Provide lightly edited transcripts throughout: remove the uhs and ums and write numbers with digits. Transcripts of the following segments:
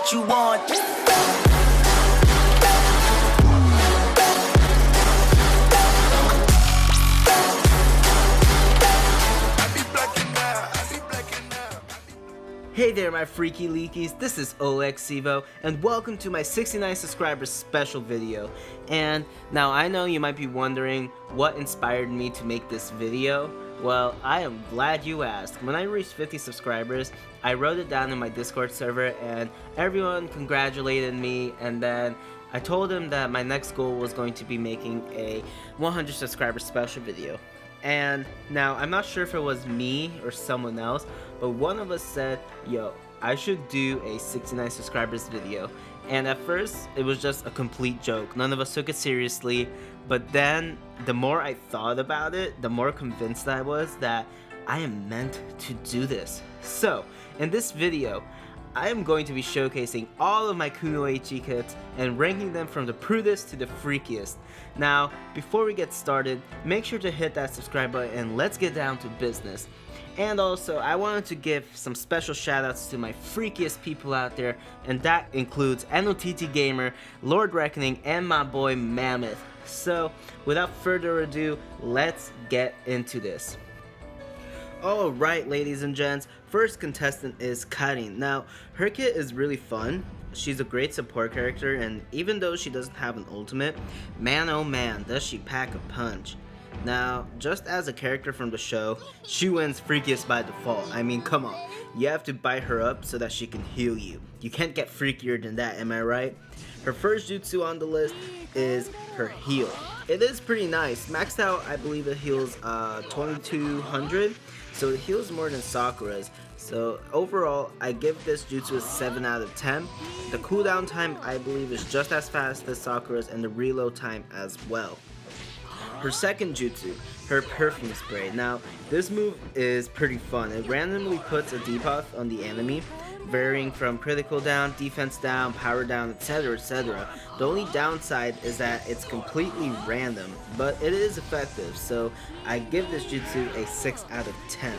what you want. Hey there my freaky leakies, this is OXEvo and welcome to my 69 subscribers special video. And now I know you might be wondering what inspired me to make this video. Well, I am glad you asked. When I reached 50 subscribers, I wrote it down in my Discord server and everyone congratulated me, and then I told them that my next goal was going to be making a 100 subscriber special video. And now I'm not sure if it was me or someone else, but one of us said, yo, I should do a 69 subscribers video. And at first it was just a complete joke, none of us took it seriously, but then the more I thought about it, the more convinced I was that I am meant to do this. So in this video I am going to be showcasing all of my Kunoichi kits and ranking them from the prudest to the freakiest. Now, before we get started, make sure to hit that subscribe button and let's get down to business. And also, I wanted to give some special shoutouts to my freakiest people out there, and that includes NOTT Gamer, Lord Reckoning, and my boy Mammoth. So, without further ado, let's get into this. Alright ladies and gents, first contestant is Karin. Now, her kit is really fun. She's a great support character, and even though she doesn't have an ultimate, man oh man does she pack a punch. Now, just as a character from the show, she wins Freakiest by default. I mean, come on, you have to bite her up so that she can heal you. You can't get freakier than that, am I right? Her first jutsu on the list is her heal. It is pretty nice. Maxed out, I believe it heals 2200. So it heals more than Sakura's. So overall, I give this jutsu a 7 out of 10. The cooldown time I believe is just as fast as Sakura's, and the reload time as well. Her second jutsu, her perfume spray. Now this move is pretty fun. It randomly puts a debuff on the enemy, varying from critical down, defense down, power down, etc, etc. The only downside is that it's completely random, but it is effective, so I give this jutsu a 6 out of 10.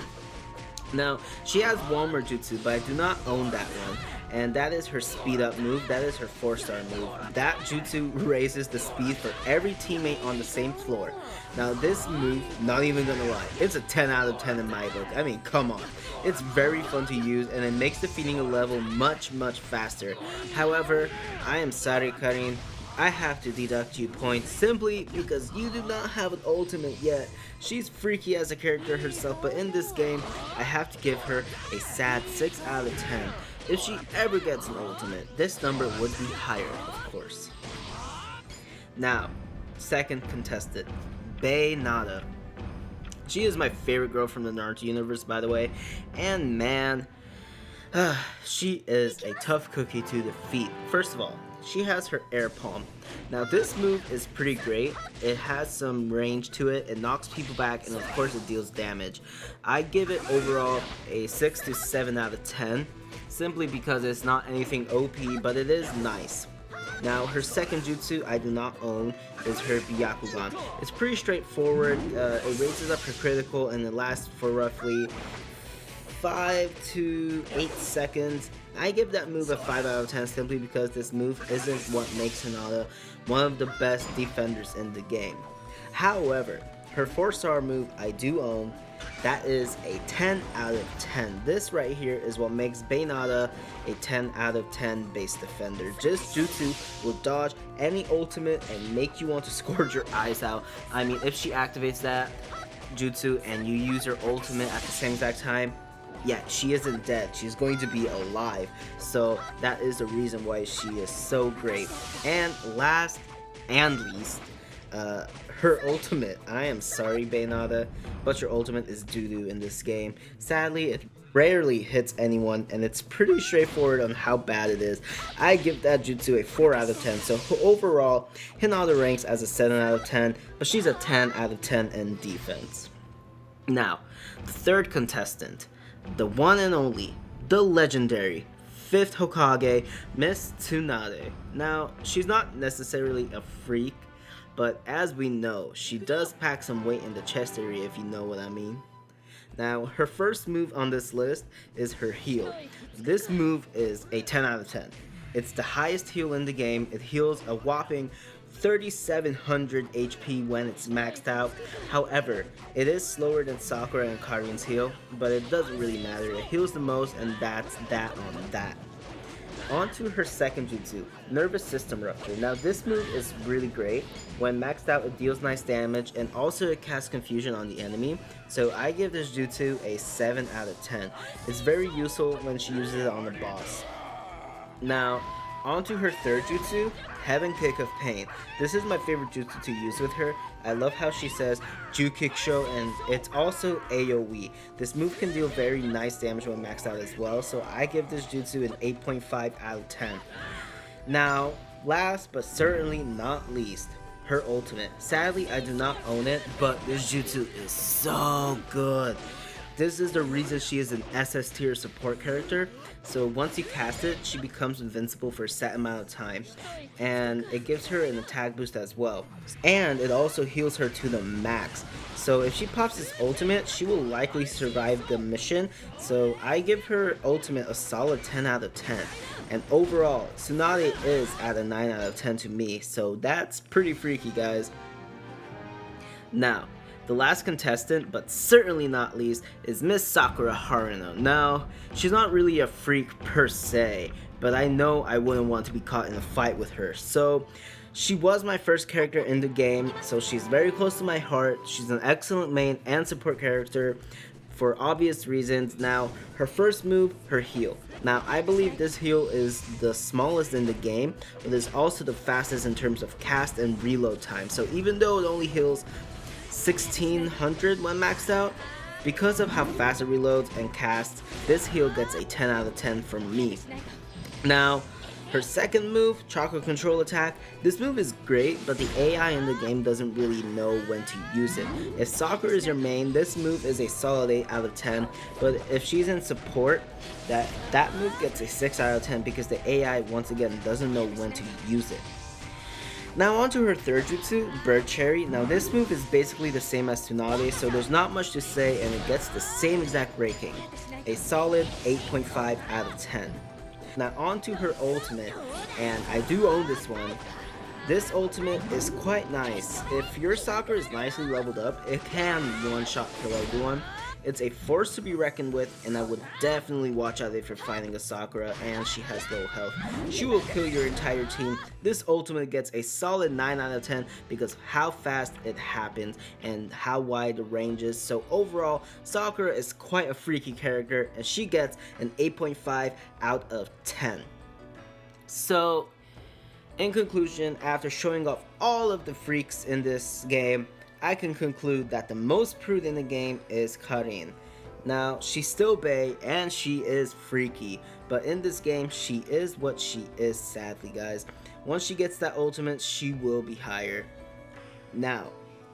Now, she has one more jutsu, but I do not own that one, and that is her speed up move. That is her 4-star move. That jutsu raises the speed for every teammate on the same floor. Now this move, not even gonna lie, it's a 10 out of 10 in my book. I mean, come on. It's very fun to use, and it makes defeating a level much faster. However, I am sorry Karin, I have to deduct you points simply because you do not have an ultimate yet. She's freaky as a character herself, but in this game, I have to give her a sad 6 out of 10. If she ever gets an ultimate, this number would be higher, of course. Now, second contestant, Bae-Nada. She is my favorite girl from the Naruto universe, by the way, and man, she is a tough cookie to defeat. First of all, she has her air palm. Now this move is pretty great. It has some range to it, it knocks people back, and of course it deals damage. I give it overall a 6 to 7 out of 10, simply because it's not anything OP, but it is nice. Now her second jutsu I do not own is her Byakugan. It's pretty straightforward. It raises up her critical and it lasts for roughly 5 to 8 seconds. I give that move a 5 out of 10 simply because this move isn't what makes Hinata one of the best defenders in the game. However, her 4-star move I do own. That is a 10 out of 10. This right here is what makes Bae-Nada a 10 out of 10 base defender. This jutsu will dodge any ultimate and make you want to scourge your eyes out. I mean, if she activates that jutsu and you use her ultimate at the same exact time, yeah, she isn't dead. She's going to be alive. So that is the reason why she is so great. And last and least, her ultimate. I am sorry, Bae-Nada, but your ultimate is doo-doo in this game. Sadly, it rarely hits anyone, and it's pretty straightforward on how bad it is. I give that jutsu a 4 out of 10, so overall, Hinata ranks as a 7 out of 10, but she's a 10 out of 10 in defense. Now, the third contestant, the one and only, the legendary 5th Hokage, Miss Tsunade. Now, she's not necessarily a freak, but as we know, she does pack some weight in the chest area, if you know what I mean. Now, her first move on this list is her heal. This move is a 10 out of 10. It's the highest heal in the game. It heals a whopping 3700 HP when it's maxed out. However, it is slower than Sakura and Karin's heal, but it doesn't really matter. It heals the most, and that's that on that. On to her second jutsu, Nervous System Rupture. Now this move is really great. When maxed out, it deals nice damage, and also it casts confusion on the enemy. So I give this jutsu a 7 out of 10. It's very useful when she uses it on the boss. Now, on to her third jutsu, Heaven Kick of Pain. This is my favorite jutsu to use with her. I love how she says Jukiksho, and it's also AoE. This move can deal very nice damage when maxed out as well, so I give this jutsu an 8.5 out of 10. Now, last but certainly not least, her ultimate. Sadly, I do not own it, but this jutsu is so good. This is the reason she is an SS tier support character. So once you cast it, she becomes invincible for a set amount of time, and it gives her an attack boost as well, and it also heals her to the max. So if she pops this ultimate, she will likely survive the mission. So I give her ultimate a solid 10 out of 10, and overall Tsunade is at a 9 out of 10 to me, so that's pretty freaky, guys. Now, the last contestant, but certainly not least, is Miss Sakura Haruno. Now, she's not really a freak per se, but I know I wouldn't want to be caught in a fight with her. So, she was my first character in the game, so she's very close to my heart. She's an excellent main and support character for obvious reasons. Now, her first move, her heal. Now, I believe this heal is the smallest in the game, but it's also the fastest in terms of cast and reload time. So even though it only heals 1600 when maxed out, because of how fast it reloads and casts, this heal gets a 10 out of 10 from me. Now, her second move, Chakra Control Attack, this move is great, but the AI in the game doesn't really know when to use it. If Sakura is your main, this move is a solid 8 out of 10, but if she's in support, that move gets a 6 out of 10 because the AI once again doesn't know when to use it. Now on to her third jutsu, Bird Cherry. Now this move is basically the same as Tsunade, so there's not much to say, and it gets the same exact ranking, a solid 8.5 out of 10. Now on to her ultimate, and I do own this one. This ultimate is quite nice. If your Sakura is nicely leveled up, it can one-shot kill everyone. It's a force to be reckoned with, and I would definitely watch out if you're fighting a Sakura and she has low health. She will kill your entire team. This ultimate gets a solid 9 out of 10 because of how fast it happens and how wide the range is. So overall, Sakura is quite a freaky character, and she gets an 8.5 out of 10. So, in conclusion, after showing off all of the freaks in this game, I can conclude that the most prude in the game is Karin. Now, she's still bae and she is freaky, but in this game, she is what she is, sadly, guys. Once she gets that ultimate, she will be higher. Now,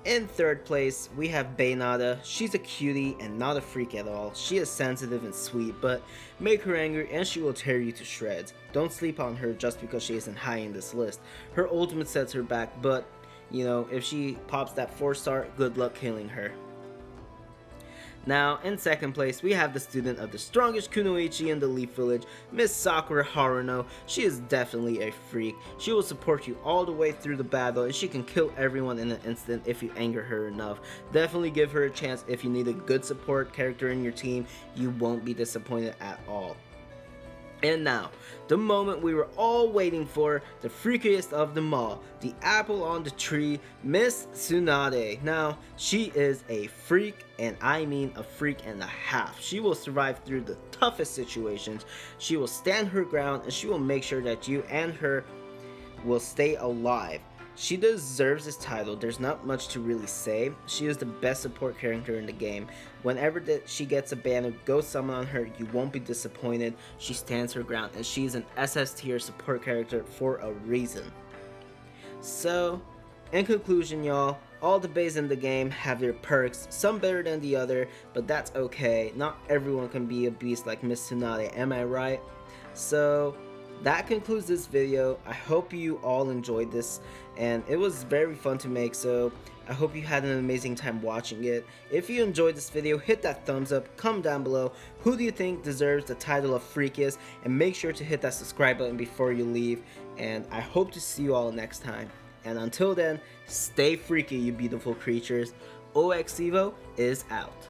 in third place, we have Bainada. She's a cutie and not a freak at all. She is sensitive and sweet, but make her angry and she will tear you to shreds. Don't sleep on her just because she isn't high in this list. Her ultimate sets her back, but you know, if she pops that 4-star, good luck killing her. Now, in second place, we have the student of the strongest Kunoichi in the Leaf Village, Miss Sakura Haruno. She is definitely a freak. She will support you all the way through the battle, and she can kill everyone in an instant if you anger her enough. Definitely give her a chance if you need a good support character in your team. You won't be disappointed at all. And now, the moment we were all waiting for, the freakiest of them all, the apple on the tree, Miss Tsunade. Now, she is a freak, and I mean a freak and a half. She will survive through the toughest situations. She will stand her ground, and she will make sure that you and her will stay alive. She deserves this title. There's not much to really say. She is the best support character in the game. Whenever she gets a banner, go summon on her. You won't be disappointed. She stands her ground, and she's an SS tier support character for a reason. So, in conclusion, y'all, all the baes in the game have their perks, some better than the other, but that's okay. Not everyone can be a beast like Miss Tsunade, am I right? So, that concludes this video. I hope you all enjoyed this, and it was very fun to make, so I hope you had an amazing time watching it. If you enjoyed this video, hit that thumbs up, comment down below who do you think deserves the title of Freakiest, and make sure to hit that subscribe button before you leave, and I hope to see you all next time. And until then, stay freaky, you beautiful creatures. OXEVO is out.